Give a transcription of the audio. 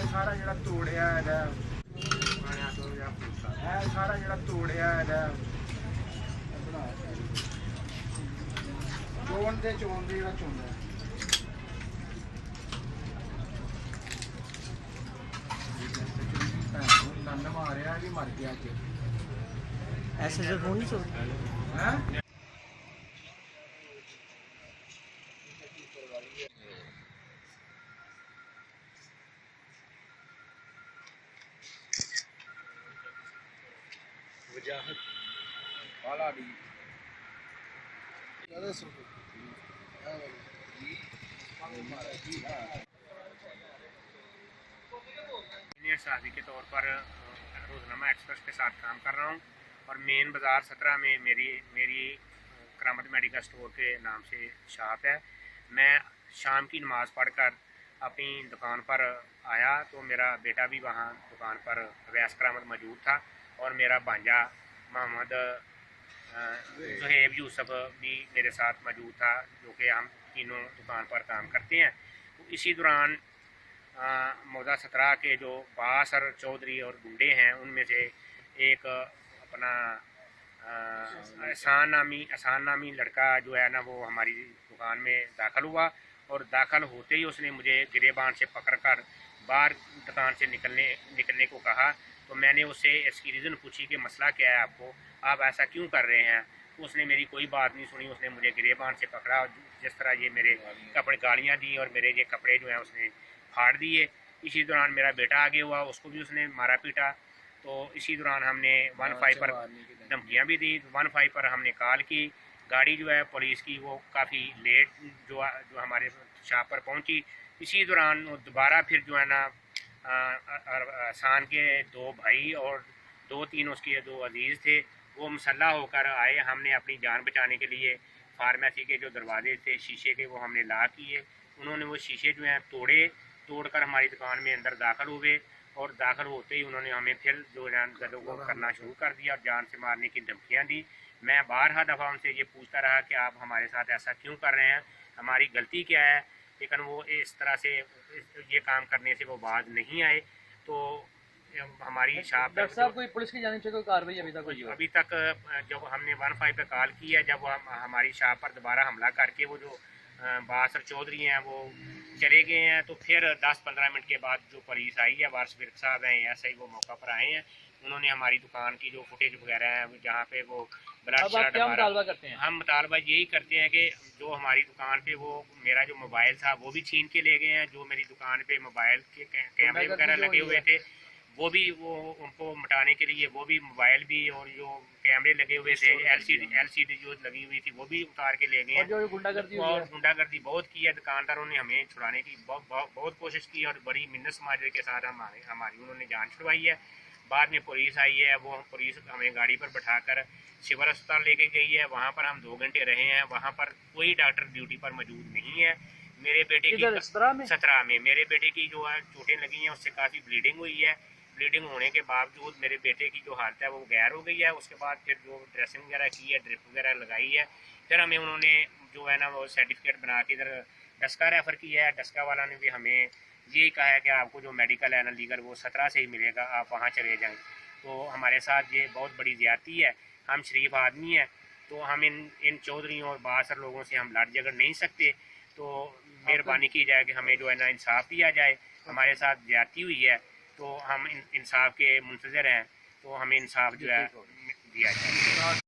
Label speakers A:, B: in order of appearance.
A: सारा जो तोड़िया सारा जो तोड़िया चोन दे चुनदा दंद मारिया भी मर गया
B: ऐसे जब हो नहीं सकता।
A: वजाहत वाला भी
C: सीनियर साथी के तौर पर रोजनामा एक्सप्रेस के साथ काम कर रहा हूँ और मेन बाज़ार 17 में मेरी करामत मेडिकल स्टोर के नाम से शॉप है। मैं शाम की नमाज़ पढ़कर अपनी दुकान पर आया तो मेरा बेटा भी वहाँ दुकान पर अवैस करामत मौजूद था और मेरा भांजा मोहम्मद ज़ुहैब यूसुफ भी मेरे साथ मौजूद था, जो कि हम तीनों दुकान पर काम करते हैं। तो इसी दौरान मौदा 17 के जो बासर चौधरी और गुंडे हैं उनमें से एक अपना एहसान नामी लड़का जो है ना वो हमारी दुकान में दाखिल हुआ और दाखिल होते ही उसने मुझे गिरेबान से पकड़कर बाहर दुकान से निकलने को कहा। तो मैंने उससे इसकी रीज़न पूछी कि मसला क्या है आपको, आप ऐसा क्यों कर रहे हैं। तो उसने मेरी कोई बात नहीं सुनी, उसने मुझे गिरेबान से पकड़ा और जिस तरह ये मेरे कपड़े गालियाँ दी और मेरे ये कपड़े जो हैं उसने फाड़ दिए। इसी दौरान मेरा बेटा आगे हुआ, उसको भी उसने मारा पीटा। तो इसी दौरान हमने 15 पर धमकियाँ भी दी। 15 पर हमने कॉल की, गाड़ी जो है पुलिस की वो काफ़ी लेट जो हमारे शॉप पर पहुंची। इसी दौरान दोबारा फिर जो है ना एहसान के 2 भाई और 2-3 उसके 2 अजीज़ थे, वो मसल्ला होकर आए। हमने अपनी जान बचाने के लिए फार्मेसी के जो दरवाजे थे शीशे के वो हमने ला किए। उन्होंने वो शीशे जो हैं तोड़कर हमारी दुकान में अंदर दाखिल हुए और दाखिल होते ही उन्होंने हमें फिर जो है गदों करना शुरू कर दिया और जान से मारने की धमकियाँ दी। मैं बारहा दफ़ा उनसे ये पूछता रहा कि आप हमारे साथ ऐसा क्यों कर रहे हैं, हमारी गलती क्या है, लेकिन वो इस तरह से ये काम करने से वो बाज नहीं आए। तो हमारी शॉप
B: डॉक्टर साहब कोई पुलिस की जानिब से कोई कार्रवाई
C: अभी तक जब हमने 15 पे कॉल की है, जब वो हमारी शॉप पर दोबारा हमला करके वो जो बासर चौधरी हैं वो चले गए हैं, तो फिर 10-15 मिनट के बाद जो पुलिस आई है, वारिस विर्क साहब हैं ऐसे ही वो मौका पर आए हैं। उन्होंने हमारी दुकान की जो फुटेज वगैरह है जहाँ पे वो
B: करते हैं,
C: हम मुतालबा यही करते हैं कि जो हमारी दुकान पे वो मेरा जो मोबाइल था वो भी छीन के ले गए हैं। जो मेरी दुकान पे मोबाइल के कैमरे वगैरह लगे हुए थे वो भी उनको मिटाने के लिए वो भी मोबाइल भी और जो कैमरे लगे हुए थे एलसीडी जो लगी हुई थी वो भी उतार के ले गए हैं। और गुंडागर्दी बहुत की है। दुकानदारों ने हमें छुड़ाने की बहुत कोशिश की और बड़ी मिन्नत समाज के साथ हमारी उन्होंने जान छुड़वाई है। बाद में पुलिस आई है, वो पुलिस हमें गाड़ी पर बैठाकर सिविल अस्पताल लेके गई है। वहाँ पर हम 2 घंटे रहे हैं, वहाँ पर कोई डॉक्टर ड्यूटी पर मौजूद नहीं है। मेरे बेटे की 17 में मेरे बेटे की जो है चोटें लगी हैं, उससे काफ़ी ब्लीडिंग हुई है। ब्लीडिंग होने के बावजूद मेरे बेटे की जो हालत है वो गैर हो गई है। उसके बाद फिर जो ड्रेसिंग वगैरह की है, ड्रिप वगैरह लगाई है, फिर हमें उन्होंने जो है ना वो सर्टिफिकेट बना के इधर डस्का रेफ़र किया है। डस्का वाला ने भी हमें यही कहा है कि आपको जो मेडिकल है ना लीगल वो 17 से ही मिलेगा, आप वहाँ चले जाएँ। तो हमारे साथ ये बहुत बड़ी ज़्यादती है। हम शरीफ आदमी हैं तो हम इन चौधरियों और बासर लोगों से हम लड़ झगड़ नहीं सकते। तो मेहरबानी की जाए कि हमें जो है ना इंसाफ दिया जाए। हमारे साथ ज़्यादती हुई है तो हम इंसाफ के मुंतज़िर हैं, तो हमें इंसाफ जो है दिया जाए।